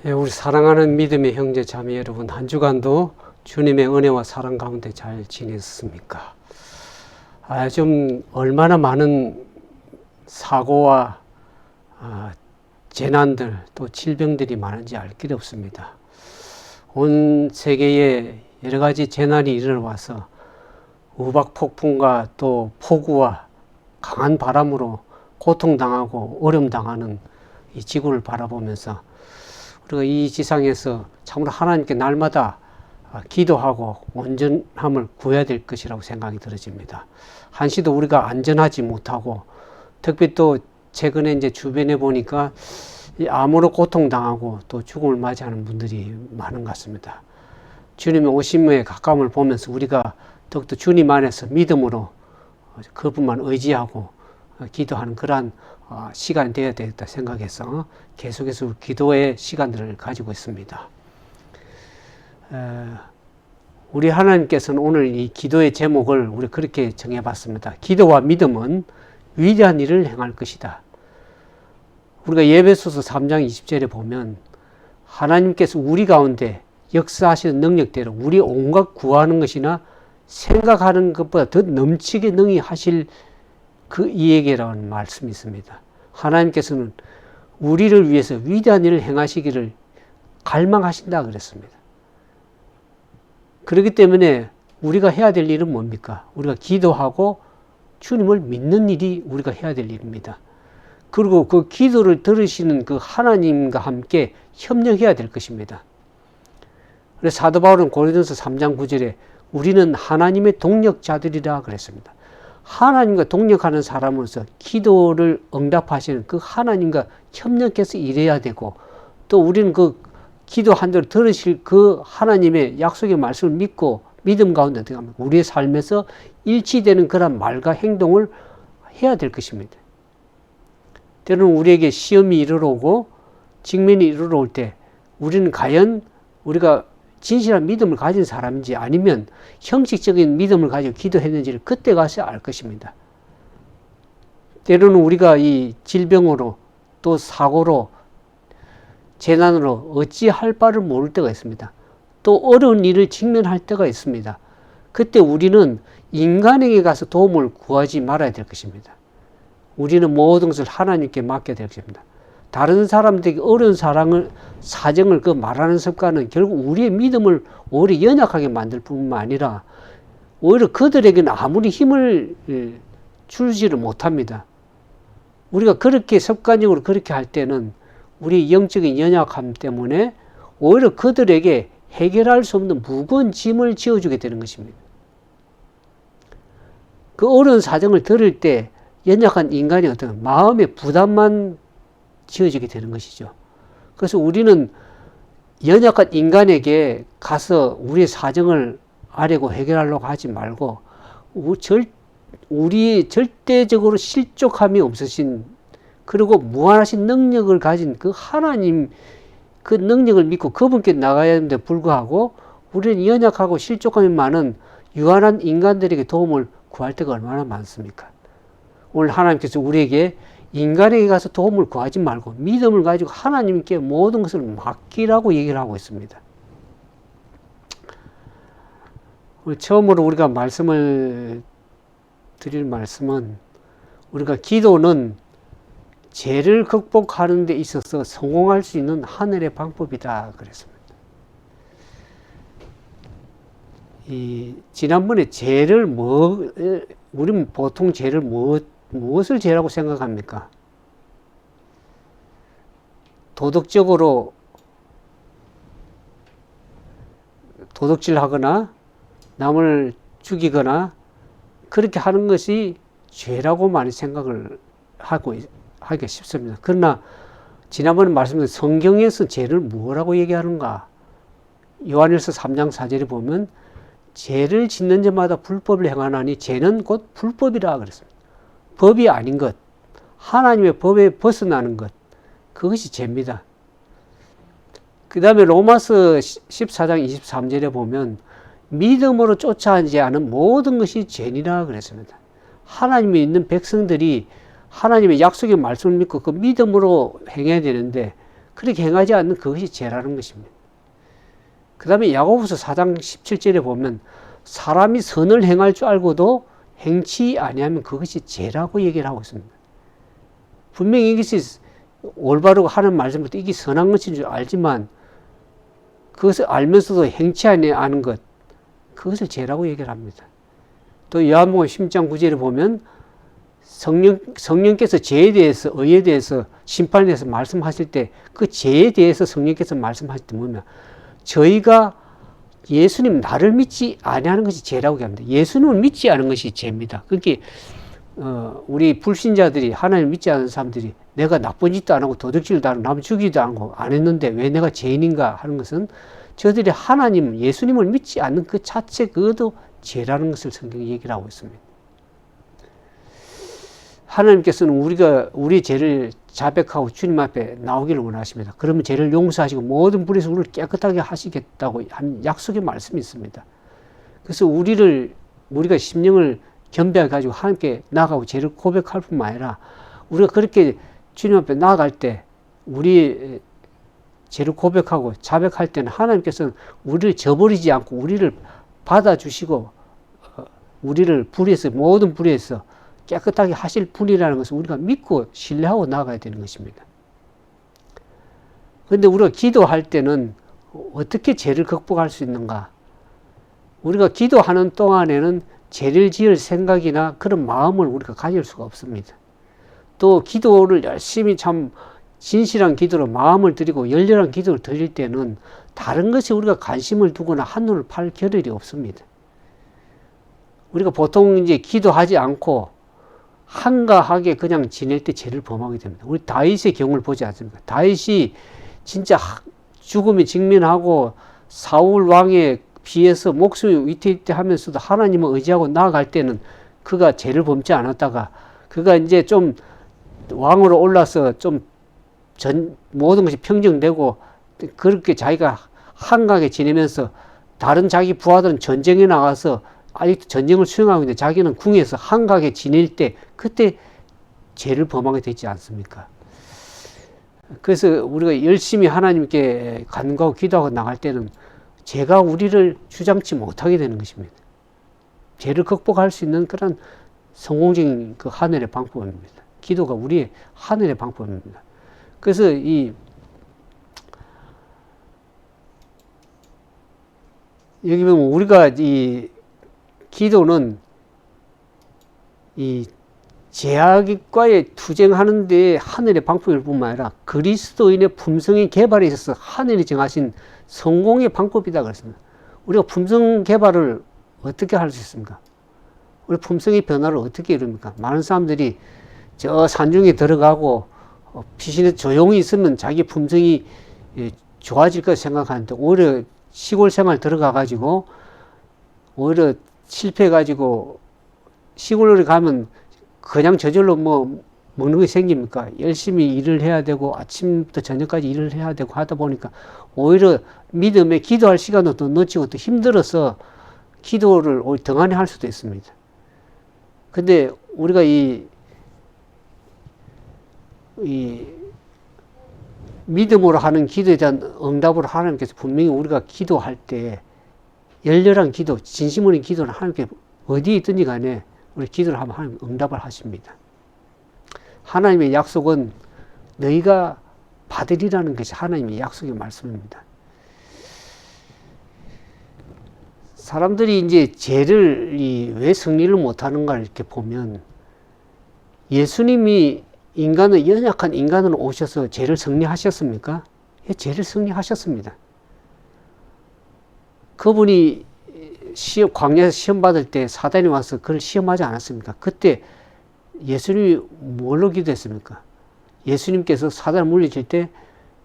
예, 우리 사랑하는 믿음의 형제 자매 여러분, 한 주간도 주님의 은혜와 사랑 가운데 잘 지냈습니까? 좀 얼마나 많은 사고와 재난들 또 질병들이 많은지 알 길이 없습니다. 온 세계에 여러 가지 재난이 일어나서 우박 폭풍과 또 폭우와 강한 바람으로 고통당하고 어려움당하는 이 지구를 바라보면서 우리가 이 지상에서 참으로 하나님께 날마다 기도하고 온전함을 구해야 될 것이라고 생각이 들어집니다. 한시도 우리가 안전하지 못하고, 특히 또 최근에 이제 주변에 보니까 암으로 고통당하고 또 죽음을 맞이하는 분들이 많은 것 같습니다. 주님의 오심에 가까움을 보면서 우리가 더욱더 주님 안에서 믿음으로 그분만 의지하고 기도하는 그러한 시간이 되어야 되겠다 생각해서 계속해서 기도의 시간들을 가지고 있습니다. 우리 하나님께서는 오늘 이 기도의 제목을 우리 그렇게 정해봤습니다. 기도와 믿음은 위대한 일을 행할 것이다. 우리가 예배소서 3장 20절에 보면 하나님께서 우리 가운데 역사하시는 능력대로 우리 온갖 구하는 것이나 생각하는 것보다 더 넘치게 능히 하실 그 이에게라는 말씀이 있습니다. 하나님께서는 우리를 위해서 위대한 일을 행하시기를 갈망하신다 그랬습니다. 그렇기 때문에 우리가 해야 될 일은 뭡니까? 우리가 기도하고 주님을 믿는 일이 우리가 해야 될 일입니다. 그리고 그 기도를 들으시는 그 하나님과 함께 협력해야 될 것입니다. 그래서 사도 바울은 고린도서 3장 9절에 우리는 하나님의 동력자들이라 그랬습니다. 하나님과 동력하는 사람으로서 기도를 응답하시는 그 하나님과 협력해서 일해야 되고, 또 우리는 그 기도한 대로 들으실 그 하나님의 약속의 말씀을 믿고 믿음 가운데 들어가면 우리의 삶에서 일치되는 그런 말과 행동을 해야 될 것입니다. 때로는 우리에게 시험이 이르러오고 직면이 이르러올 때 우리는 과연 우리가 진실한 믿음을 가진 사람인지 아니면 형식적인 믿음을 가지고 기도했는지를 그때 가서 알 것입니다. 때로는 우리가 이 질병으로 또 사고로 재난으로 어찌할 바를 모를 때가 있습니다. 또 어려운 일을 직면할 때가 있습니다. 그때 우리는 인간에게 가서 도움을 구하지 말아야 될 것입니다. 우리는 모든 것을 하나님께 맡겨야 될 것입니다. 다른 사람들에게 어려운 사정을 말하는 습관은 결국 우리의 믿음을 오히려 연약하게 만들 뿐만 아니라 오히려 그들에게는 아무리 힘을 주지를 못합니다. 우리가 그렇게 습관적으로 그렇게 할 때는 우리의 영적인 연약함 때문에 오히려 그들에게 해결할 수 없는 무거운 짐을 지어주게 되는 것입니다. 그 어려운 사정을 들을 때 연약한 인간이 어떤 마음의 부담만 지어지게 되는 것이죠. 그래서 우리는 연약한 인간에게 가서 우리의 사정을 아뢰고 해결하려고 하지 말고 우리 절대적으로 실족함이 없으신, 그리고 무한하신 능력을 가진 그 하나님, 그 능력을 믿고 그분께 나가야 하는데 불구하고 우리는 연약하고 실족함이 많은 유한한 인간들에게 도움을 구할 때가 얼마나 많습니까? 오늘 하나님께서 우리에게 인간에게 가서 도움을 구하지 말고 믿음을 가지고 하나님께 모든 것을 맡기라고 얘기를 하고 있습니다. 처음으로 우리가 말씀을 드릴 말씀은, 우리가 기도는 죄를 극복하는 데 있어서 성공할 수 있는 하늘의 방법이다 그랬습니다. 지난번에 우리는 보통 죄를 무엇을 죄라고 생각합니까? 도덕적으로 도둑질하거나 남을 죽이거나 그렇게 하는 것이 죄라고 많이 생각을 하기 쉽습니다. 그러나 지난번에 말씀드린 성경에서 죄를 뭐라고 얘기하는가? 요한일서 3장 4절에 보면 죄를 짓는 자마다 불법을 행하나니 죄는 곧 불법이라 그랬습니다. 법이 아닌 것, 하나님의 법에 벗어나는 것, 그것이 죄입니다. 그 다음에 로마서 14장 23절에 보면 믿음으로 쫓아하지 않은 모든 것이 죄니라 그랬습니다. 하나님이 있는 백성들이 하나님의 약속의 말씀을 믿고 그 믿음으로 행해야 되는데 그렇게 행하지 않는 그것이 죄라는 것입니다. 그 다음에 야고보서 4장 17절에 보면 사람이 선을 행할 줄 알고도 행치 아니하면 그것이 죄라고 얘기를 하고 있습니다. 분명히 이것이 올바르고 하는 말씀부터 이게 선한 것인 줄 알지만 그것을 알면서도 행치 아니하는 것, 그것을 죄라고 얘기를 합니다. 또 요한복음 10장 9절에 보면 성령께서 죄에 대해서, 의에 대해서, 심판에 대해서 말씀하실 때 그 죄에 대해서 성령께서 말씀하실 때 뭐냐, 저희가 예수님 나를 믿지 아니하는 것이 죄라고 합니다. 예수님을 믿지 않은 것이 죄입니다. 그렇게 우리 불신자들이, 하나님을 믿지 않는 사람들이 내가 나쁜 짓도 안 하고 도둑질도 안 하고 남 죽이지도 않고 안 했는데 왜 내가 죄인인가 하는 것은 저들이 하나님, 예수님을 믿지 않는 그 자체 그것도 죄라는 것을 성경이 얘기를 하고 있습니다. 하나님께서는 우리가 우리 죄를 자백하고 주님 앞에 나오기를 원하십니다. 그러면 죄를 용서하시고 모든 불에서 우리를 깨끗하게 하시겠다고 한 약속의 말씀이 있습니다. 그래서 우리가 심령을 겸비하게 가지고 하나님께 나아가고 죄를 고백할 뿐만 아니라 우리가 그렇게 주님 앞에 나아갈 때 우리 죄를 고백하고 자백할 때는 하나님께서는 우리를 저버리지 않고 우리를 받아주시고 우리를 불에서, 모든 불에서 깨끗하게 하실 분이라는 것을 우리가 믿고 신뢰하고 나아가야 되는 것입니다. 그런데 우리가 기도할 때는 어떻게 죄를 극복할 수 있는가? 우리가 기도하는 동안에는 죄를 지을 생각이나 그런 마음을 우리가 가질 수가 없습니다. 또 기도를 열심히 참 진실한 기도로 마음을 드리고 열렬한 기도를 드릴 때는 다른 것에 우리가 관심을 두거나 한눈을 팔 겨를이 없습니다. 우리가 보통 이제 기도하지 않고 한가하게 그냥 지낼 때 죄를 범하게 됩니다. 우리 다윗의 경우를 보지 않습니까? 다윗이 진짜 죽음에 직면하고 사울 왕에 비해서 목숨이 위태위태하면서도 하나님을 의지하고 나아갈 때는 그가 죄를 범지 않았다가 그가 이제 좀 왕으로 올라서 좀 모든 것이 평정되고 그렇게 자기가 한가하게 지내면서 다른 자기 부하들은 전쟁에 나가서 아직도 전쟁을 수행하고 있는데 자기는 궁에서 한가하게 지낼 때 그때 죄를 범하게 되지 않습니까? 그래서 우리가 열심히 하나님께 간구하고 기도하고 나갈 때는 죄가 우리를 주장치 못하게 되는 것입니다. 죄를 극복할 수 있는 그런 성공적인 그 하늘의 방법입니다. 기도가 우리의 하늘의 방법입니다. 그래서 여기 보면 우리가 기도는 이 죄악과의 투쟁하는 데 하늘의 방법일 뿐만 아니라 그리스도인의 품성의 개발에 있어서 하늘이 정하신 성공의 방법이다 그랬습니다. 우리가 품성 개발을 어떻게 할 수 있습니까? 우리 품성의 변화를 어떻게 이룹니까? 많은 사람들이 저 산중에 들어가고 피신에 조용히 있으면 자기 품성이 좋아질 것 생각하는데 오히려 시골 생활 들어가 가지고 오히려 실패해 가지고 시골에 가면 그냥 저절로 뭐 먹는 것이 생깁니까? 열심히 일을 해야 되고 아침부터 저녁까지 일을 해야 되고 하다 보니까 오히려 믿음에 기도할 시간도 더 놓치고 또 힘들어서 기도를 오히려 등한히 할 수도 있습니다. 근데 우리가 이 믿음으로 하는 기도에 대한 응답으로 하나님께서 분명히 우리가 기도할 때 열렬한 기도, 진심 어린 기도는 하나님께 어디에 있든지 간에 우리 기도를 하면 하나님 응답을 하십니다. 하나님의 약속은 너희가 받으리라는 것이 하나님의 약속의 말씀입니다. 사람들이 이제 죄를 왜 승리를 못하는가 이렇게 보면 예수님이 연약한 인간으로 오셔서 죄를 승리하셨습니까? 예, 죄를 승리하셨습니다. 그분이 광야에서 시험 받을 때 사단이 와서 그를 시험하지 않았습니까? 그때 예수님이 뭘로 기도했습니까? 예수님께서 사단을 물리칠 때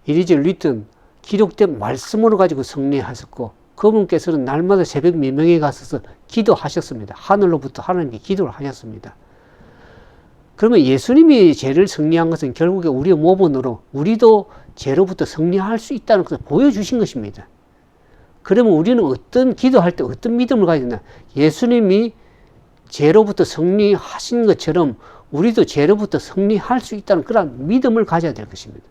이리저리 있던 기록된 말씀으로 가지고 승리하셨고 그분께서는 날마다 새벽 미명에 가셔서 기도하셨습니다. 하늘로부터 하나님께 기도를 하셨습니다. 그러면 예수님이 죄를 승리한 것은 결국에 우리의 모본으로 우리도 죄로부터 승리할 수 있다는 것을 보여주신 것입니다. 그러면 우리는 어떤 기도할 때 어떤 믿음을 가지냐? 예수님이 죄로부터 승리하신 것처럼 우리도 죄로부터 승리할 수 있다는 그런 믿음을 가져야 될 것입니다.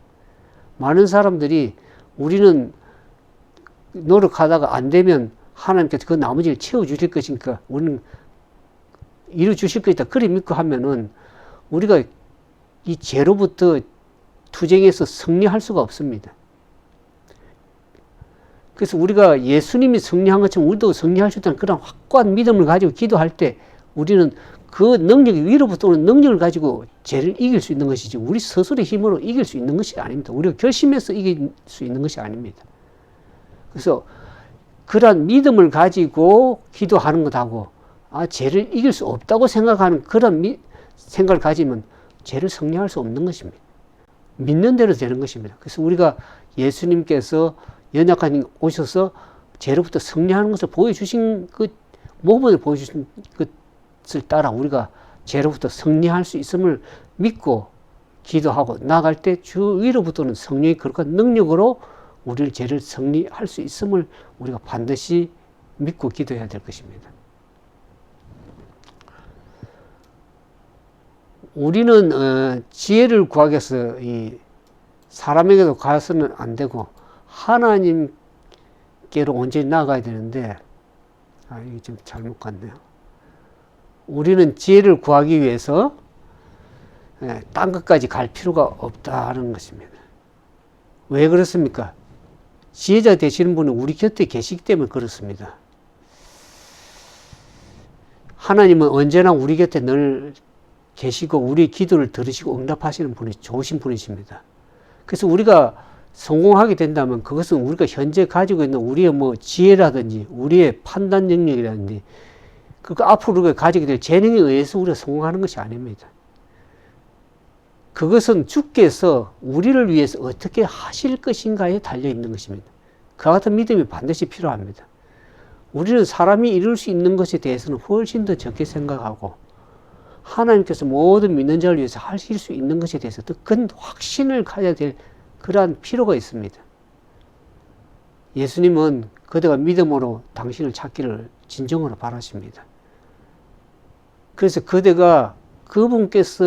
많은 사람들이 우리는 노력하다가 안 되면 하나님께서 그 나머지를 채워주실 것이니까 우리는 이루어주실 것이다. 그리 믿고 하면은 우리가 이 죄로부터 투쟁해서 승리할 수가 없습니다. 그래서 우리가 예수님이 승리한 것처럼 우리도 승리할 수 있다는 그런 확고한 믿음을 가지고 기도할 때 우리는 그 능력, 위로부터 오는 능력을 가지고 죄를 이길 수 있는 것이지 우리 스스로의 힘으로 이길 수 있는 것이 아닙니다. 우리가 결심해서 이길 수 있는 것이 아닙니다. 그래서 그러한 믿음을 가지고 기도하는 것하고 죄를 이길 수 없다고 생각하는 그런 생각을 가지면 죄를 승리할 수 없는 것입니다. 믿는 대로 되는 것입니다. 그래서 우리가 예수님께서 연약한 이 오셔서 죄로부터 승리하는 것을 보여주신 그 모범을 보여주신 것을 따라 우리가 죄로부터 승리할 수 있음을 믿고 기도하고 나아갈 때 주 위로부터는 성령의 거룩한 능력으로 우리를 죄를 승리할 수 있음을 우리가 반드시 믿고 기도해야 될 것입니다. 우리는 지혜를 구하기 위해서 이 사람에게도 가서는 안 되고 하나님께로 온전히 나아가야 되는데 이게 좀 잘못 갔네요. 우리는 지혜를 구하기 위해서 딴 것까지 갈 필요가 없다는 것입니다. 왜 그렇습니까? 지혜자 되시는 분은 우리 곁에 계시기 때문에 그렇습니다. 하나님은 언제나 우리 곁에 늘 계시고 우리의 기도를 들으시고 응답하시는 분이 좋으신 분이십니다. 그래서 우리가 성공하게 된다면 그것은 우리가 현재 가지고 있는 우리의 지혜라든지 우리의 판단 능력이라든지 그 앞으로 우리가 가지게 될 재능에 의해서 우리가 성공하는 것이 아닙니다. 그것은 주께서 우리를 위해서 어떻게 하실 것인가에 달려 있는 것입니다. 그와 같은 믿음이 반드시 필요합니다. 우리는 사람이 이룰 수 있는 것에 대해서는 훨씬 더 적게 생각하고 하나님께서 모든 믿는 자를 위해서 하실 수 있는 것에 대해서 더 큰 확신을 가져야 될 그러한 필요가 있습니다. 예수님은 그대가 믿음으로 당신을 찾기를 진정으로 바라십니다. 그래서 그대가 그분께서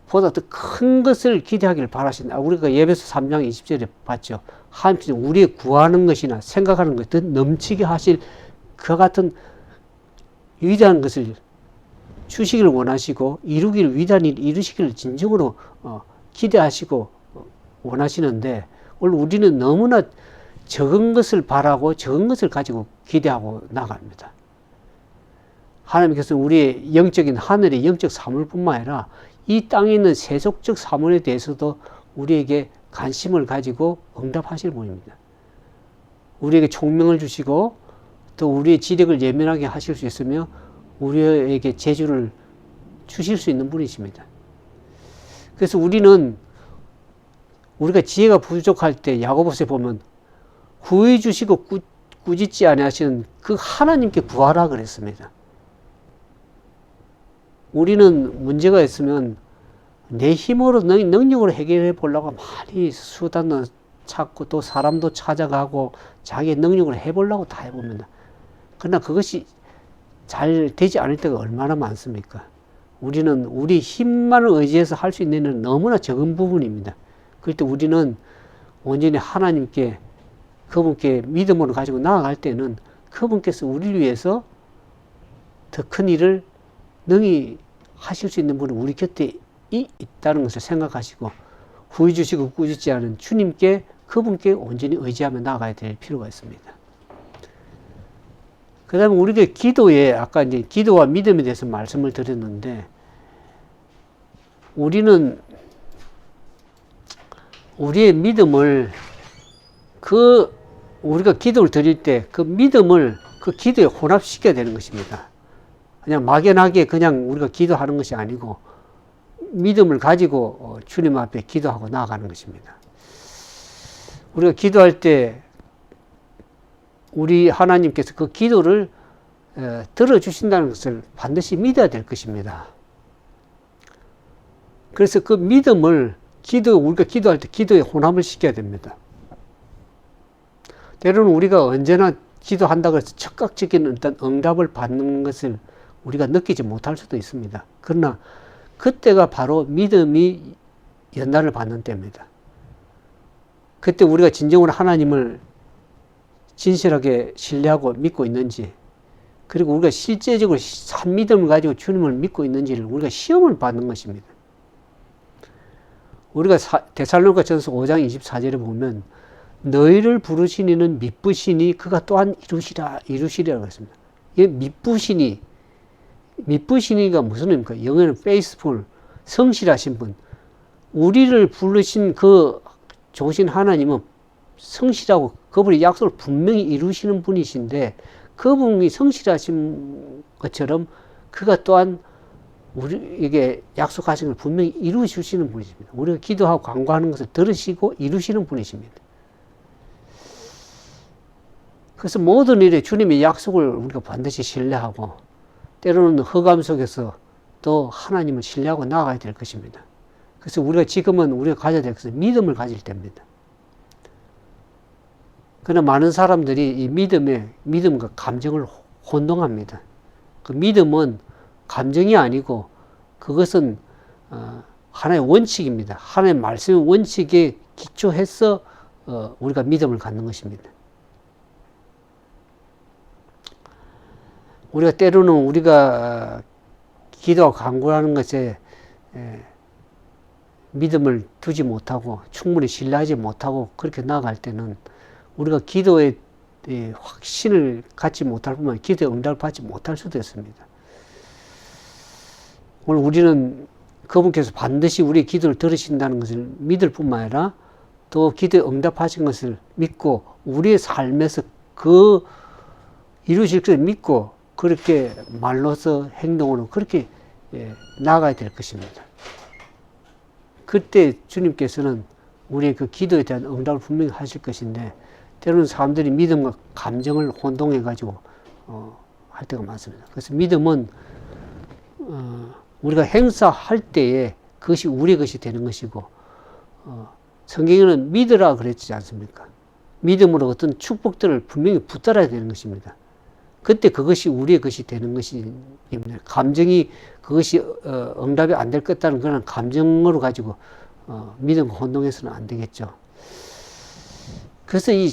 보다 더 큰 것을 기대하기를 바라신다. 우리가 예배서 3장 20절에 봤죠. 하나님께서 우리의 구하는 것이나 생각하는 것 더 넘치게 하실 그 같은 위대한 것을 주시기를 원하시고 이루기를 위대한 일 이루시기를 진정으로 기대하시고 원하시는데 오늘 우리는 너무나 적은 것을 바라고 적은 것을 가지고 기대하고 나갑니다. 하나님께서는 우리의 영적인 하늘의 영적 사물뿐만 아니라 이 땅에 있는 세속적 사물에 대해서도 우리에게 관심을 가지고 응답하실 분입니다. 우리에게 총명을 주시고 또 우리의 지력을 예민하게 하실 수 있으며 우리에게 재주를 주실 수 있는 분이십니다. 그래서 우리는 우리가 지혜가 부족할 때 야고보서에 보면 구해 주시고 꾸짖지 아니하시는 그 하나님께 구하라 그랬습니다. 우리는 문제가 있으면 내 힘으로 능력으로 해결해 보려고 많이 수단도 찾고 또 사람도 찾아가고 자기의 능력으로 해보려고 다 해봅니다. 그러나 그것이 잘 되지 않을 때가 얼마나 많습니까? 우리는 우리 힘만을 의지해서 할 수 있는 일은 너무나 적은 부분입니다. 그럴 때 우리는 온전히 하나님께 그분께 믿음으로 가지고 나아갈 때는 그분께서 우리를 위해서 더 큰 일을 능히 하실 수 있는 분은 우리 곁에 있다는 것을 생각하시고 구해 주시고 꾸짖지 않은 주님께 그분께 온전히 의지하며 나아가야 될 필요가 있습니다. 그 다음에 우리가 기도에 아까 이제 기도와 믿음에 대해서 말씀을 드렸는데 우리는 우리의 믿음을 우리가 기도를 드릴 때 그 믿음을 그 기도에 혼합시켜야 되는 것입니다. 그냥 막연하게 그냥 우리가 기도하는 것이 아니고 믿음을 가지고 주님 앞에 기도하고 나아가는 것입니다. 우리가 기도할 때 우리 하나님께서 그 기도를 들어주신다는 것을 반드시 믿어야 될 것입니다. 그래서 그 믿음을 우리가 기도할 때 기도에 혼합을 시켜야 됩니다. 때로는 우리가 언제나 기도한다고 해서 즉각적인 어떤 응답을 받는 것을 우리가 느끼지 못할 수도 있습니다. 그러나 그때가 바로 믿음이 연단을 받는 때입니다. 그때 우리가 진정으로 하나님을 진실하게 신뢰하고 믿고 있는지, 그리고 우리가 실제적으로 산 믿음을 가지고 주님을 믿고 있는지를 우리가 시험을 받는 것입니다. 우리가 데살로니가 전서 5장 24절에 보면 너희를 부르신 이는 미쁘시니 그가 또한 이루시리라고 했습니다. 이 미쁘시니가 무슨 의미입니까? 영어는 faithful, 성실하신 분. 우리를 부르신 그 좋으신 하나님은 성실하고 그분의 약속을 분명히 이루시는 분이신데, 그분이 성실하신 것처럼 그가 또한 우리에게 약속하신 걸 분명히 이루시는 분이십니다. 우리가 기도하고 간구하는 것을 들으시고 이루시는 분이십니다. 그래서 모든 일에 주님의 약속을 우리가 반드시 신뢰하고, 때로는 흑암 속에서 또 하나님을 신뢰하고 나아가야 될 것입니다. 그래서 우리가 지금은 우리가 가져야 될 것은 믿음을 가질 때입니다. 그러나 많은 사람들이 이 믿음과 감정을 혼동합니다. 그 믿음은 감정이 아니고 그것은 하나의 원칙입니다. 하나의 말씀의 원칙에 기초해서 우리가 믿음을 갖는 것입니다. 우리가 때로는 우리가 기도하고 간구하는 것에 믿음을 두지 못하고 충분히 신뢰하지 못하고 그렇게 나아갈 때는 우리가 기도에 확신을 갖지 못할 뿐만 아니라 기도의 응답을 받지 못할 수도 있습니다. 오늘 우리는 그분께서 반드시 우리의 기도를 들으신다는 것을 믿을 뿐만 아니라 또 기도에 응답하신 것을 믿고 우리의 삶에서 그 이루실 것을 믿고 그렇게 말로서 행동으로 그렇게 나아가야 될 것입니다. 그때 주님께서는 우리의 그 기도에 대한 응답을 분명히 하실 것인데, 때로는 사람들이 믿음과 감정을 혼동해가지고 할 때가 많습니다. 그래서 믿음은 우리가 행사할 때에 그것이 우리의 것이 되는 것이고, 성경에는 믿으라 그랬지 않습니까? 믿음으로 어떤 축복들을 분명히 붙들어야 되는 것입니다. 그때 그것이 우리의 것이 되는 것입니다. 감정이 그것이 응답이 안 될 것 같다는 그런 감정으로 가지고 믿음과 혼동해서는 안 되겠죠. 그래서 이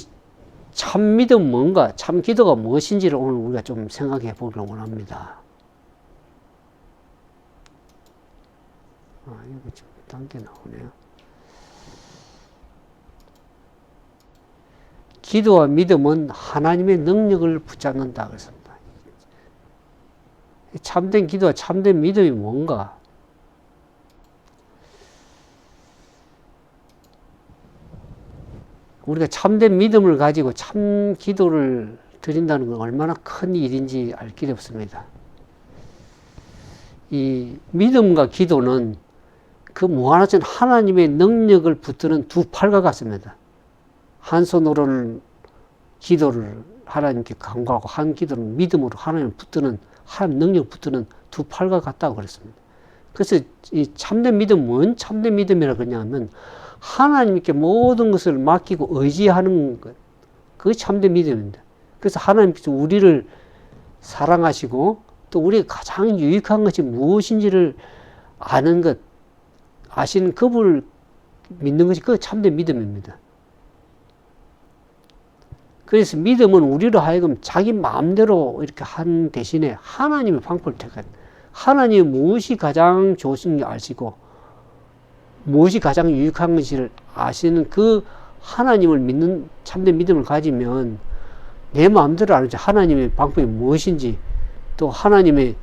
참 믿음 뭔가, 참 기도가 무엇인지를 오늘 우리가 좀 생각해 보기를 원합니다. 이거 좀 단계 나오네요. 기도와 믿음은 하나님의 능력을 붙잡는다 그랬습니다. 참된 기도와 참된 믿음이 뭔가? 우리가 참된 믿음을 가지고 참 기도를 드린다는 건 얼마나 큰 일인지 알 길이 없습니다. 이 믿음과 기도는 그 무한하신 하나님의 능력을 붙드는 두 팔과 같습니다. 한 손으로는 기도를 하나님께 간구하고 한 기도는 믿음으로 하나님을 붙드는, 하나님 능력을 붙드는 두 팔과 같다고 그랬습니다. 그래서 이 참된 믿음, 뭔 참된 믿음이라고 그러냐면 하나님께 모든 것을 맡기고 의지하는 것, 그게 참된 믿음입니다. 그래서 하나님께서 우리를 사랑하시고 또 우리가 가장 유익한 것이 무엇인지를 아는 것, 아시는 그분을 믿는 것이 그 참된 믿음입니다. 그래서 믿음은 우리로 하여금 자기 마음대로 이렇게 한 대신에 하나님의 방법을 택한, 하나님이 무엇이 가장 좋으신지 아시고 무엇이 가장 유익한 것인지를 아시는 그 하나님을 믿는 참된 믿음을 가지면 내 마음대로 알지 하나님의 방법이 무엇인지, 또 하나님의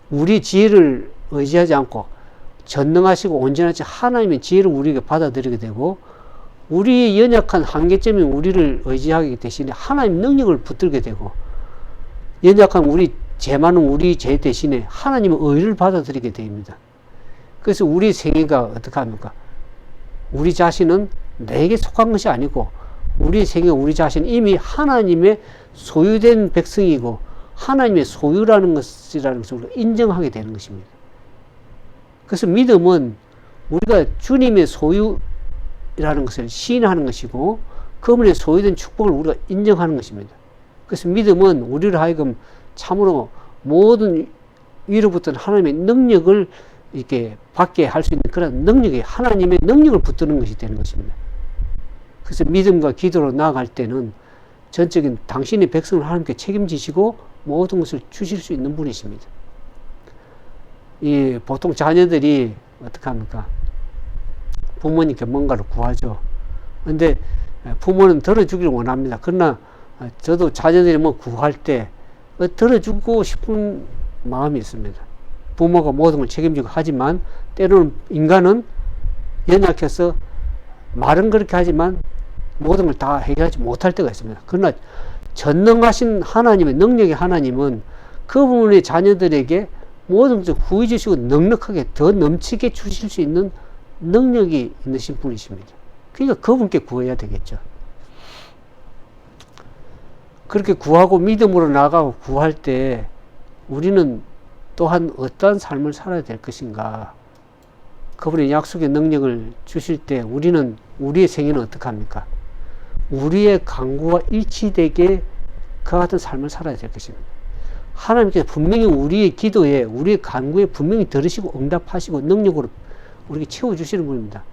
우리 지혜를 의지하지 않고 전능하시고 온전하신 하나님의 지혜를 우리에게 받아들이게 되고, 우리의 연약한 한계점인 우리를 의지하기 대신에 하나님 능력을 붙들게 되고, 연약한 우리 죄 많은 우리 죄 대신에 하나님의 의를 받아들이게 됩니다. 그래서 우리 생애가 어떻게 합니까? 우리 자신은 내게 속한 것이 아니고 우리 생애, 우리 자신은 이미 하나님의 소유된 백성이고 하나님의 소유라는 것이라는 것을 인정하게 되는 것입니다. 그래서 믿음은 우리가 주님의 소유라는 것을 시인하는 것이고 그분의 소유된 축복을 우리가 인정하는 것입니다. 그래서 믿음은 우리를 하여금 참으로 모든 위로부터 하나님의 능력을 이렇게 받게 할 수 있는 그런 능력이 하나님의 능력을 붙드는 것이 되는 것입니다. 그래서 믿음과 기도로 나아갈 때는 전적인 당신의 백성을 하나님께 책임지시고 모든 것을 주실 수 있는 분이십니다. 이 보통 자녀들이 어떻게 합니까? 부모님께 뭔가를 구하죠. 근데 부모는 들어주기를 원합니다. 그러나 저도 자녀들이 뭐 구할 때 들어주고 싶은 마음이 있습니다. 부모가 모든 걸 책임지고 하지만 때로는 인간은 연약해서 말은 그렇게 하지만 모든 걸 다 해결하지 못할 때가 있습니다. 그러나 전능하신 하나님의 능력의 하나님은 그분의 자녀들에게 모든 것을 후해 주시고 넉넉하게 더 넘치게 주실 수 있는 능력이 있으신 분이십니다. 그러니까 그분께 구해야 되겠죠. 그렇게 구하고 믿음으로 나가고 구할 때 우리는 또한 어떠한 삶을 살아야 될 것인가? 그분의 약속의 능력을 주실 때 우리는 우리의 생애는 어떻게 합니까? 우리의 간구와 일치되게 그와 같은 삶을 살아야 될 것입니다. 하나님께서 분명히 우리의 기도에 우리의 간구에 분명히 들으시고 응답하시고 능력으로 우리에게 채워주시는 분입니다.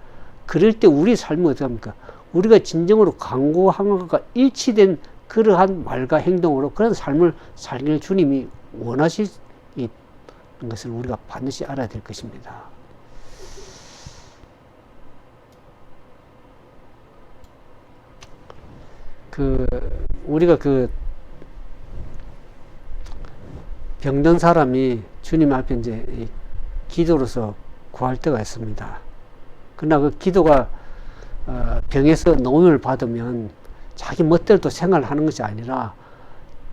그럴 때 우리의 삶은 어떻게 합니까? 우리가 진정으로 간구한 것과 일치된 그러한 말과 행동으로 그런 삶을 살기를 주님이 원하시는 것을 우리가 반드시 알아야 될 것입니다. 우리가 병든 사람이 주님 앞에 이제 기도로서 구할 때가 있습니다. 그러나 그 기도가 병에서 노임을 받으면 자기 멋대로 또 생활하는 것이 아니라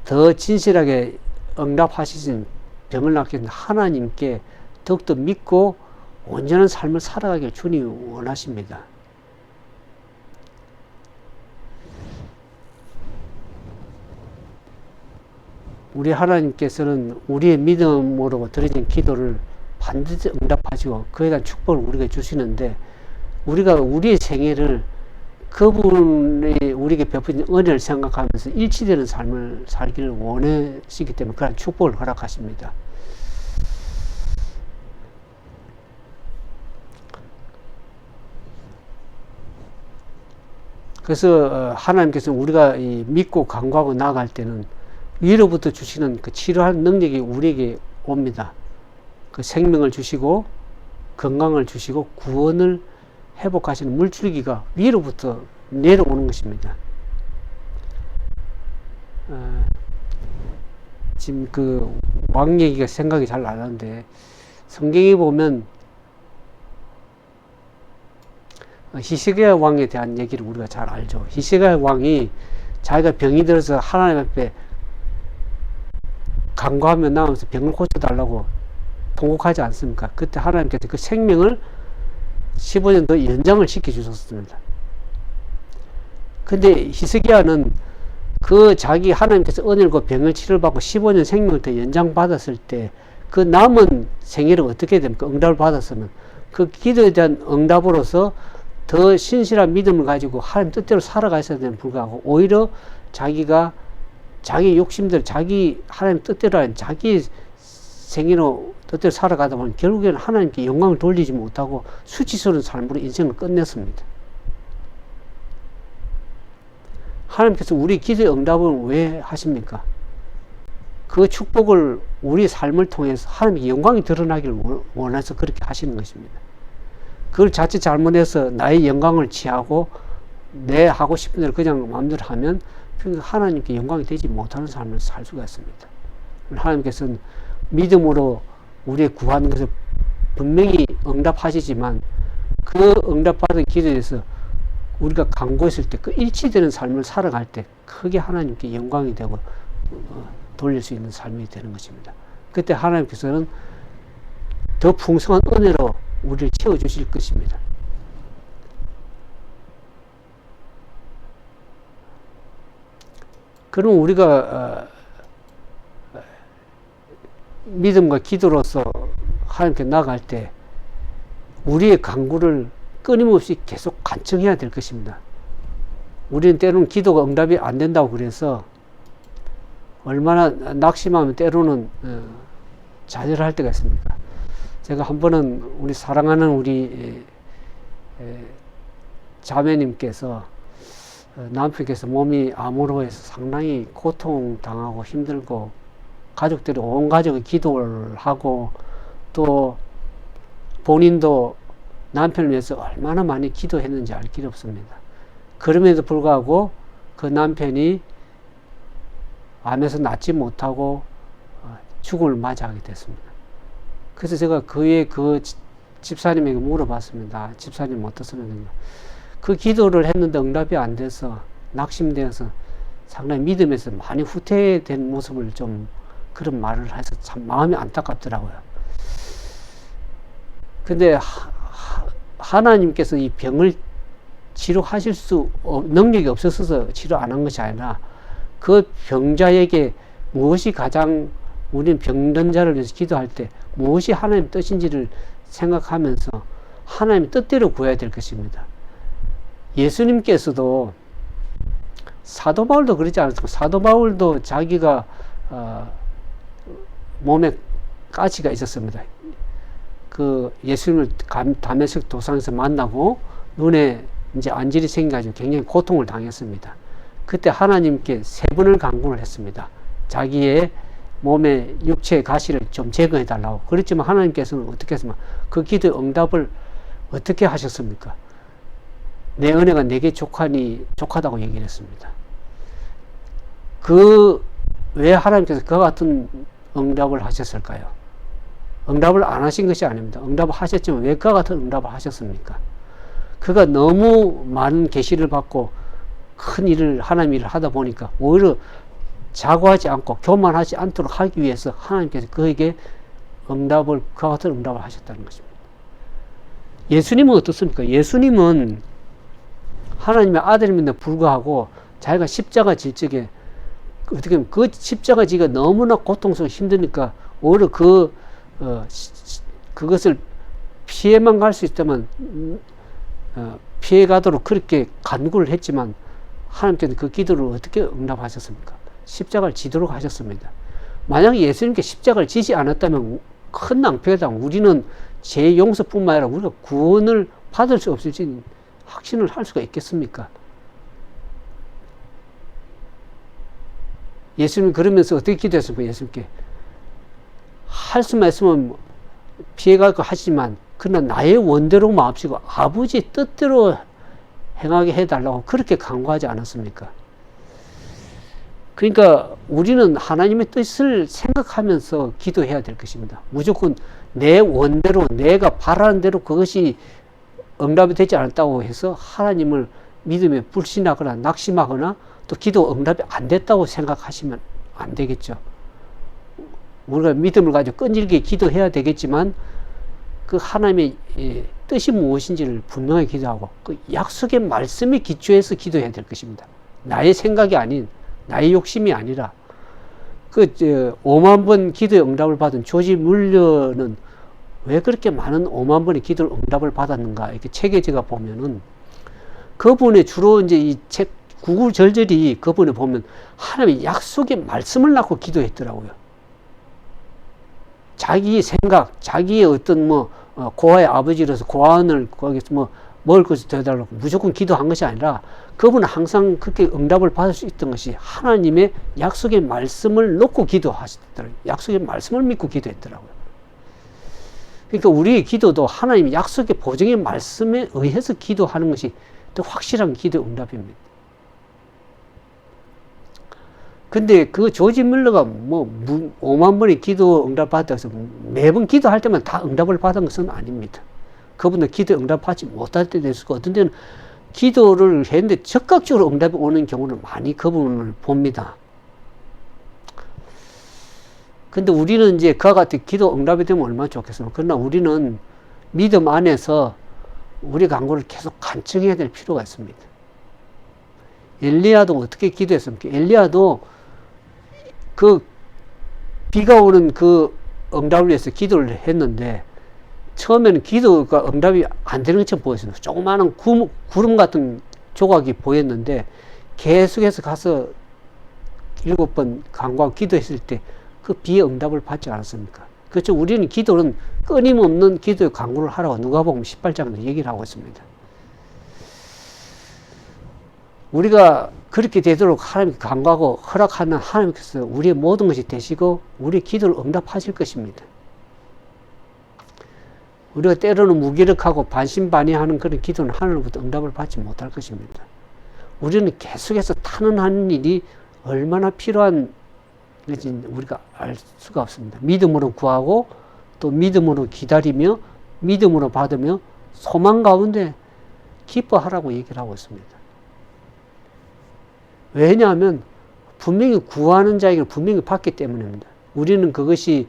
더 진실하게 응답하시신 병을 낫게 하나님께 더욱더 믿고 온전한 삶을 살아가길 주님이 원하십니다. 우리 하나님께서는 우리의 믿음으로 드려진 기도를 반드시 응답하시고 그에 대한 축복을 우리에게 주시는데 우리가 우리의 생애를 그분이 우리에게 베푸신 은혜를 생각하면서 일치되는 삶을 살기를 원하시기 때문에 그런 축복을 허락하십니다. 그래서 하나님께서는 우리가 믿고 간구하고 나아갈 때는 위로부터 주시는 그 치료할 능력이 우리에게 옵니다. 그 생명을 주시고 건강을 주시고 구원을 회복하시는 물줄기가 위로부터 내려오는 것입니다. 지금 그 왕 얘기가 생각이 잘 안 나는데 성경에 보면 히스기야 왕에 대한 얘기를 우리가 잘 알죠. 히스기야 왕이 자기가 병이 들어서 하나님 앞에 간구하며 나오면서 병을 고쳐달라고 통곡하지 않습니까? 그때 하나님께서 그 생명을 15년 더 연장을 시켜주셨습니다. 근데 히스기야는 그 자기 하나님께서 은혜로 병을 치료받고 15년 생명을 더 연장받았을 때 그 남은 생애를 어떻게 됩니까? 응답을 받았으면 그 기도에 대한 응답으로서 더 신실한 믿음을 가지고 하나님 뜻대로 살아가셔야 되는 불구하고 오히려 자기가 자기 욕심대로 자기 하나님 뜻대로 아닌 자기 생애로 뜻대로 살아가다 보면 결국에는 하나님께 영광을 돌리지 못하고 수치스러운 삶으로 인생을 끝냈습니다. 하나님께서 우리 기도의 응답을 왜 하십니까? 그 축복을 우리 삶을 통해서 하나님의 영광이 드러나기를 원해서 그렇게 하시는 것입니다. 그걸 자칫 잘못해서 나의 영광을 취하고 내 하고 싶은 대로 그냥 마음대로 하면 하나님께 영광이 되지 못하는 삶을 살 수가 있습니다. 하나님께서는 믿음으로 우리의 구하는 것을 분명히 응답하시지만 그 응답받은 기도에서 우리가 간구했을 때 그 일치되는 삶을 살아갈 때 크게 하나님께 영광이 되고 돌릴 수 있는 삶이 되는 것입니다. 그때 하나님께서는 더 풍성한 은혜로 우리를 채워주실 것입니다. 그럼 우리가 믿음과 기도로서 하나님께 나아갈 때 우리의 간구를 끊임없이 계속 간청해야 될 것입니다. 우리는 때로는 기도가 응답이 안 된다고 그래서 얼마나 낙심하면 때로는 좌절할 때가 있습니까? 제가 한 번은 우리 사랑하는 우리 자매님께서 남편께서 몸이 암으로 해서 상당히 고통당하고 힘들고 가족들이 온 가족이 기도를 하고 또 본인도 남편을 위해서 얼마나 많이 기도했는지 알 길이 없습니다. 그럼에도 불구하고 그 남편이 암에서 낫지 못하고 죽음을 맞이하게 됐습니다. 그래서 제가 그 집사님에게 물어봤습니다. 집사님 어떻습니까? 그 기도를 했는데 응답이 안 돼서 낙심되어서 상당히 믿음에서 많이 후퇴된 모습을 좀 그런 말을 해서 참 마음이 안타깝더라고요. 근데 하나님께서 이 병을 치료하실 능력이 없어서 치료 안 한 것이 아니라 그 병자에게 무엇이 가장 우리는 병든 자를 위해서 기도할 때 무엇이 하나님 뜻인지를 생각하면서 하나님의 뜻대로 구해야 될 것입니다. 예수님께서도 사도 바울도 그러지 않았습니까? 사도 바울도 자기가 몸에 가시가 있었습니다. 그 예수님을 다메섹 도상에서 만나고 눈에 이제 안질이 생겨가지고 굉장히 고통을 당했습니다. 그때 하나님께 3번을 간구를 했습니다. 자기의 몸에 육체의 가시를 좀 제거해 달라고. 그렇지만 하나님께서는 어떻게 했습니까? 그 기도의 응답을 어떻게 하셨습니까? 내 은혜가 내게 족하다고 얘기를 했습니다. 왜 하나님께서 그와 같은 응답을 하셨을까요? 응답을 안 하신 것이 아닙니다. 응답을 하셨지만 왜 그와 같은 응답을 하셨습니까? 그가 너무 많은 계시를 받고 큰 일을, 하나님 일을 하다 보니까 오히려 자고하지 않고 교만하지 않도록 하기 위해서 하나님께서 그에게 그와 같은 응답을 하셨다는 것입니다. 예수님은 어떻습니까? 예수님은 하나님의 아들임에도 불구하고 자기가 십자가 질 적에 어떻게 보면 그 십자가 지가 너무나 고통스럽고 힘드니까 오히려 그것을 피해만 갈 수 있다면 피해 가도록 그렇게 간구를 했지만 하나님께서 그 기도를 어떻게 응답하셨습니까? 십자가를 지도록 하셨습니다. 만약 예수님께 십자가를 지지 않았다면 큰 낭패가 당하고 우리는 죄 용서뿐만 아니라 우리가 구원을 받을 수 없을지 확신을 할 수가 있겠습니까? 예수님 그러면서 어떻게 기도했습니까? 예수님께 할 수만 있으면 피해갈 거 하지만 그러나 나의 원대로 마옵시고 아버지의 뜻대로 행하게 해달라고 그렇게 간구하지 않았습니까? 그러니까 우리는 하나님의 뜻을 생각하면서 기도해야 될 것입니다. 무조건 내 원대로 내가 바라는 대로 그것이 응답이 되지 않았다고 해서 하나님을 믿음에 불신하거나 낙심하거나 또 기도 응답이 안 됐다고 생각하시면 안 되겠죠. 우리가 믿음을 가지고 끈질기게 기도해야 되겠지만 그 하나님의 뜻이 무엇인지를 분명히 기도하고 그 약속의 말씀에 기초해서 기도해야 될 것입니다. 나의 생각이 아닌 나의 욕심이 아니라 5만 번 기도의 응답을 받은 조지 물러는 왜 그렇게 많은 5만 번의 기도를 응답을 받았는가 이렇게 책에 제가 보면은 그분의 주로 이제 이 책 구구절절이 그분에 보면 하나님의 약속의 말씀을 낳고 기도했더라고요. 자기 생각, 자기의 어떤 고아의 아버지로서 고아원을 거기서 먹을 것을 되달라고 무조건 기도한 것이 아니라 그분은 항상 그렇게 응답을 받을 수 있던 것이 하나님의 약속의 말씀을 놓고 기도하시더라고요. 약속의 말씀을 믿고 기도했더라고요. 그러니까 우리의 기도도 하나님의 약속의 보증의 말씀에 의해서 기도하는 것이 더 확실한 기도 응답입니다. 근데 그 조지 밀러가 5만 번의 기도 응답 받았다고 해서 매번 기도할 때만 다 응답을 받은 것은 아닙니다. 그분은 기도 응답 받지 못할 때도 있고 어떤 때는 기도를 했는데 적극적으로 응답이 오는 경우는 많이 그분을 봅니다. 근데 우리는 이제 그와 같은 기도 응답이 되면 얼마나 좋겠습니까? 그러나 우리는 믿음 안에서 우리 간구를 계속 간청해야 될 필요가 있습니다. 엘리야도 어떻게 기도했습니까? 엘리야도 그 비가 오는 그 응답을 위해서 기도를 했는데 처음에는 기도가 응답이 안 되는 것처럼 보였습니다. 조그마한 구름 같은 조각이 보였는데 계속해서 가서 7번 간구하고 기도했을 때 그 비의 응답을 받지 않았습니까? 그렇죠. 우리는 기도는 끊임없는 기도의 간구를 하라고 누가복음 18장에서 얘기를 하고 있습니다. 우리가 그렇게 되도록 하나님께 간구하고 허락하는 하나님께서 우리의 모든 것이 되시고 우리의 기도를 응답하실 것입니다. 우리가 때로는 무기력하고 반신반의하는 그런 기도는 하늘로부터 응답을 받지 못할 것입니다. 우리는 계속해서 탄원하는 일이 얼마나 필요한 것인지 우리가 알 수가 없습니다. 믿음으로 구하고 또 믿음으로 기다리며 믿음으로 받으며 소망 가운데 기뻐하라고 얘기를 하고 있습니다. 왜냐하면 분명히 구하는 자에게 분명히 받기 때문입니다. 우리는 그것이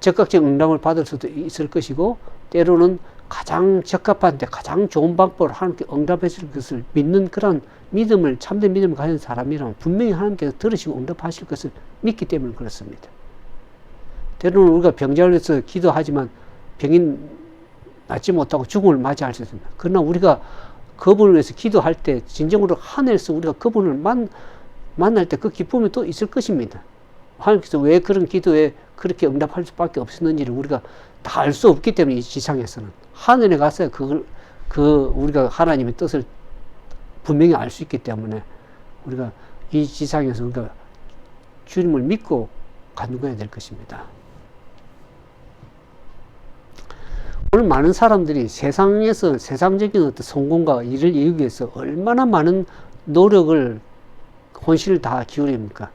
적극적 응답을 받을 수도 있을 것이고 때로는 가장 적합한 데 가장 좋은 방법으로 하나님께 응답해 줄 것을 믿는 그런 믿음을 참된 믿음을 가진 사람이라면 분명히 하나님께서 들으시고 응답하실 것을 믿기 때문에 그렇습니다. 때로는 우리가 병자를 위해서 기도하지만 병이 낫지 못하고 죽음을 맞이할 수 있습니다. 그러나 우리가 그분을 위해서 기도할 때 진정으로 하늘에서 우리가 그분을 만날 때 그 기쁨이 또 있을 것입니다. 하나님께서 왜 그런 기도에 그렇게 응답할 수밖에 없었는지를 우리가 다 알 수 없기 때문에 이 지상에서는 하늘에 가서 우리가 하나님의 뜻을 분명히 알 수 있기 때문에 우리가 이 지상에서 우리가 주님을 믿고 간구해야 될 것입니다. 오늘 많은 사람들이 세상에서 세상적인 어떤 성공과 일을 이루기 위해서 얼마나 많은 노력을 혼신을 다 기울입니까?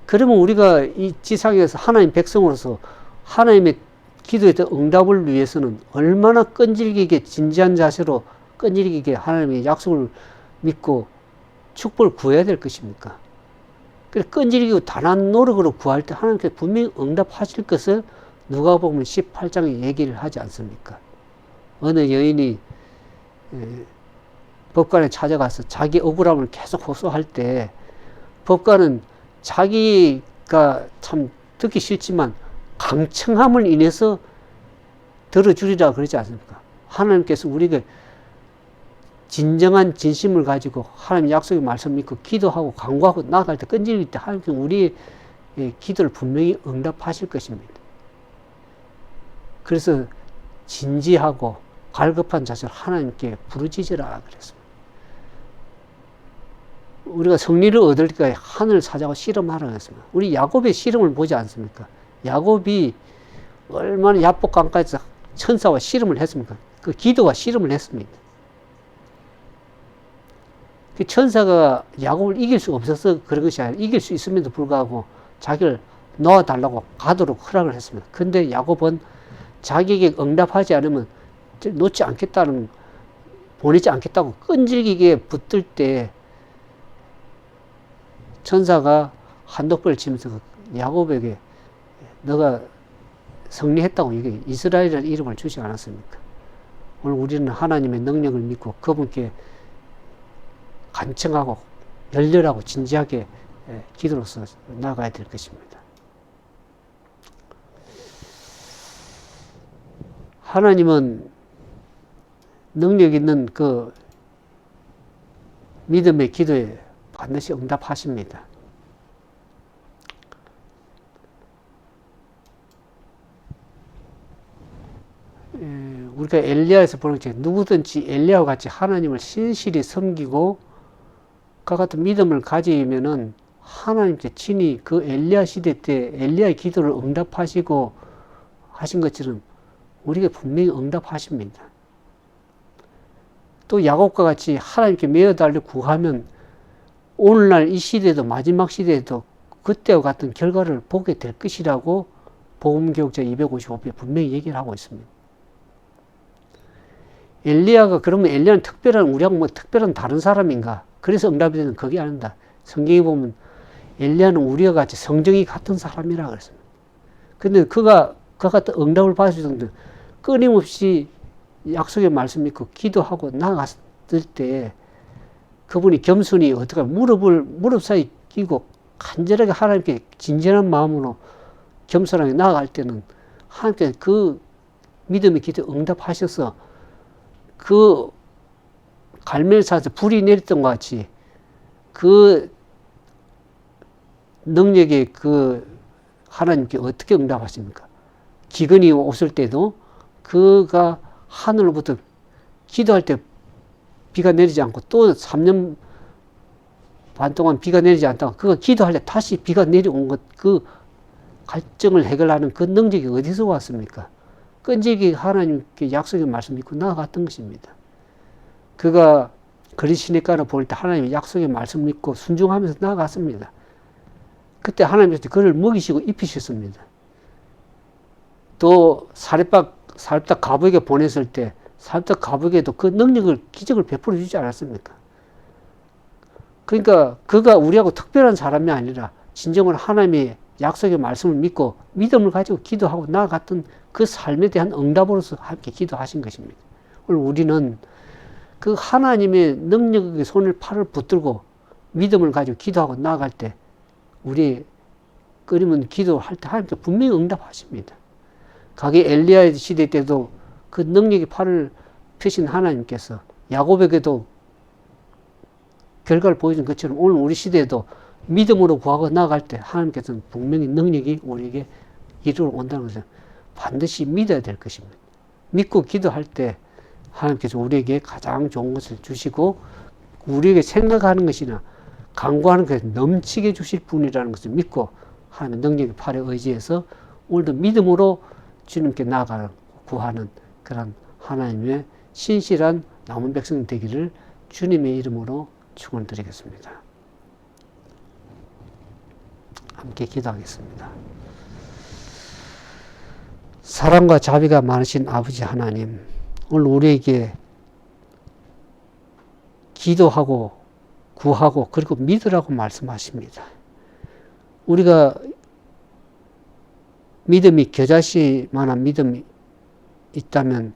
그러면 우리가 이 지상에서 하나님 백성으로서 하나님의 기도에 대한 응답을 위해서는 얼마나 끈질기게 진지한 자세로 끈질기게 하나님의 약속을 믿고 축복을 구해야 될 것입니까? 그래서 끈질기고 단한 노력으로 구할 때 하나님께서 분명히 응답하실 것을 누가복음 18장에 얘기를 하지 않습니까? 어느 여인이 법관에 찾아가서 자기 억울함을 계속 호소할 때 법관은 자기가 참 듣기 싫지만 강청함을 인해서 들어주리라 그러지 않습니까? 하나님께서 우리에게 진정한 진심을 가지고 하나님 약속의 말씀 믿고 기도하고 간구하고 나아갈 때 끈질길 때 하나님께서 우리의 기도를 분명히 응답하실 것입니다. 그래서 진지하고 갈급한 자세로 하나님께 부르짖으라 그랬습니다. 우리가 승리를 얻을 때까지 하늘을 찾아가 씨름하라 그랬습니다. 우리 야곱의 씨름을 보지 않습니까? 야곱이 얼마나 야복강가에서 천사와 씨름을 했습니까? 그 기도와 씨름을 했습니다. 그 천사가 야곱을 이길 수가 없어서 그런 것이 아니라 이길 수 있음에도 불구하고 자기를 놓아달라고 가도록 허락을 했습니다. 근데 야곱은 자기에게 응답하지 않으면 놓지 않겠다는, 보내지 않겠다고 끈질기게 붙들 때 천사가 한독벌을 치면서 야곱에게 너가 승리했다고 이게 이스라엘이라는 이름을 주지 않았습니까? 오늘 우리는 하나님의 능력을 믿고 그분께 간청하고 열렬하고 진지하게 기도로서 나가야 될 것입니다. 하나님은 능력 있는 그 믿음의 기도에 반드시 응답하십니다. 우리가 엘리야에서 보는 것처럼 누구든지 엘리야와 같이 하나님을 신실히 섬기고 그와 같은 믿음을 가지면은 하나님께 친히 그 엘리야 시대 때 엘리야의 기도를 응답하시고 하신 것처럼 우리에게 분명히 응답하십니다. 또 야곱과 같이 하나님께 매어달려 구하면 오늘날 이 시대도 마지막 시대에도 그때와 같은 결과를 보게 될 것이라고 복음교육자 255에 분명히 얘기를 하고 있습니다. 엘리야가 그러면 엘리야는 특별한 우리하고 뭐 특별한 다른 사람인가? 그래서 응답이 되는 그게 아니다. 성경에 보면 엘리야는 우리와 같이 성정이 같은 사람이라 그랬습니다. 근데 그가 같은 응답을 받을 정도 끊임없이 약속의 말씀 믿고 기도하고 나아갔을 때 그분이 겸손히 어떻게 무릎 사이 끼고 간절하게 하나님께 진정한 마음으로 겸손하게 나아갈 때는 하나님께 그 믿음의 기도에 응답하셔서 그 갈멜산에서 불이 내렸던 것 같이 그 능력의 그 하나님께 어떻게 응답하십니까? 기근이 왔을 때도 그가 하늘로부터 기도할 때 비가 내리지 않고 또 3년 반 동안 비가 내리지 않다가 그가 기도할 때 다시 비가 내려온 것, 그 갈증을 해결하는 그 능력이 어디서 왔습니까? 끈질기게 하나님께 약속의 말씀 믿고 나아갔던 것입니다. 그가 그리 시냇가를 볼 때 하나님의 약속의 말씀 믿고 순종하면서 나아갔습니다. 그때 하나님께서 그를 먹이시고 입히셨습니다. 또 사렙다 가부에게 보냈을 때 사렙다 가부에게도 그 능력을, 기적을 베풀어 주지 않았습니까? 그러니까 그가 우리하고 특별한 사람이 아니라 진정으로 하나님의 약속의 말씀을 믿고 믿음을 가지고 기도하고 나아갔던 그 삶에 대한 응답으로서 함께 기도하신 것입니다. 오늘 우리는 그 하나님의 능력의 손을 팔을 붙들고 믿음을 가지고 기도하고 나아갈 때 우리 끊임없는 기도할 때 하나님께 분명히 응답하십니다. 가게 엘리야 시대 때도 그 능력의 팔을 펴신 하나님께서 야곱에게도 결과를 보여준 것처럼 오늘 우리 시대에도 믿음으로 구하고 나아갈 때 하나님께서는 분명히 능력이 우리에게 이루어 온다는 것을 반드시 믿어야 될 것입니다. 믿고 기도할 때 하나님께서 우리에게 가장 좋은 것을 주시고 우리에게 생각하는 것이나 간구하는 것에 넘치게 주실 분이라는 것을 믿고 하나님의 능력의 팔에 의지해서 오늘도 믿음으로 주님께 나아가는, 구하는 그런 하나님의 신실한 남은 백성 되기를 주님의 이름으로 축원드리겠습니다. 함께 기도하겠습니다. 사랑과 자비가 많으신 아버지 하나님, 오늘 우리에게 기도하고 구하고 그리고 믿으라고 말씀하십니다. 우리가 믿음이 겨자씨 만한 믿음이 있다면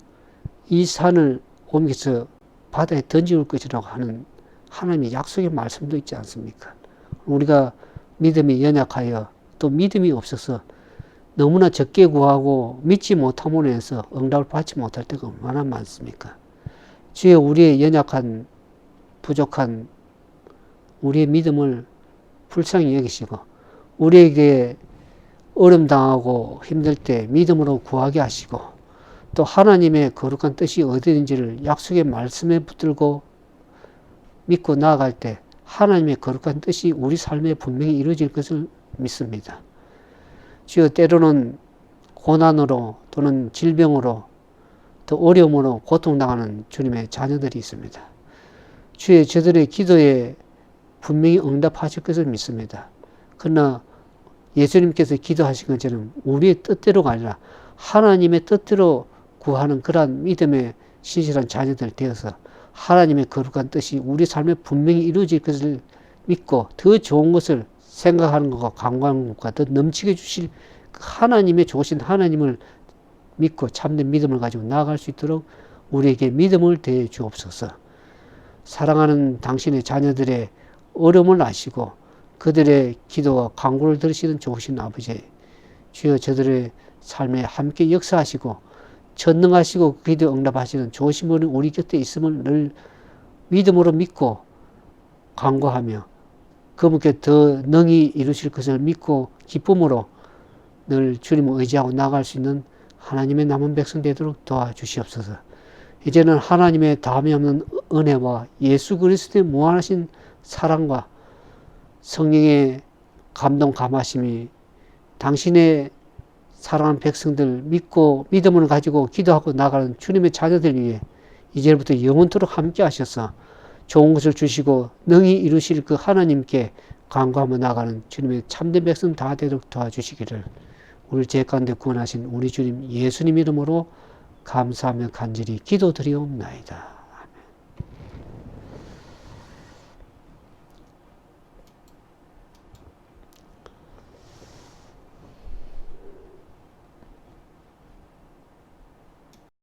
이 산을 옮겨서 바다에 던지올 것이라고 하는 하나님의 약속의 말씀도 있지 않습니까? 우리가 믿음이 연약하여 또 믿음이 없어서 너무나 적게 구하고 믿지 못함으로 해서 응답을 받지 못할 때가 얼마나 많습니까? 주여, 우리의 연약한 부족한 우리의 믿음을 불쌍히 여기시고 우리에게 어려움 당하고 힘들 때 믿음으로 구하게 하시고 또 하나님의 거룩한 뜻이 어디든지를 약속의 말씀에 붙들고 믿고 나아갈 때 하나님의 거룩한 뜻이 우리 삶에 분명히 이루어질 것을 믿습니다. 주여, 때로는 고난으로 또는 질병으로 또 어려움으로 고통당하는 주님의 자녀들이 있습니다. 주의 저들의 기도에 분명히 응답하실 것을 믿습니다. 그러나 예수님께서 기도하신 것처럼 우리의 뜻대로가 아니라 하나님의 뜻대로 구하는 그러한 믿음의 신실한 자녀들 되어서 하나님의 거룩한 뜻이 우리 삶에 분명히 이루어질 것을 믿고 더 좋은 것을 생각하는 것과 간구하는 것과 더 넘치게 주실 하나님의 좋으신 하나님을 믿고 참된 믿음을 가지고 나아갈 수 있도록 우리에게 믿음을 대해 주옵소서. 사랑하는 당신의 자녀들의 어려움을 아시고 그들의 기도와 간구를 들으시는 좋으신 아버지, 주여 저들의 삶에 함께 역사하시고 전능하시고 기도 응답하시는 좋으신 분이 우리 곁에 있음을 늘 믿음으로 믿고 간구하며 그분께 더 능히 이루실 것을 믿고 기쁨으로 늘 주님을 의지하고 나아갈 수 있는 하나님의 남은 백성 되도록 도와주시옵소서. 이제는 하나님의 다함이 없는 은혜와 예수 그리스도의 무한하신 사랑과 성령의 감동 감하심이 당신의 사랑하는 백성들 믿고 믿음을 가지고 기도하고 나가는 주님의 자녀들 위해 이제부터 영원토록 함께 하셔서 좋은 것을 주시고 능히 이루실 그 하나님께 간구하며 나가는 주님의 참된 백성 다 되도록 도와주시기를 우리 죄 가운데 구원하신 우리 주님 예수님 이름으로 감사하며 간절히 기도드리옵나이다.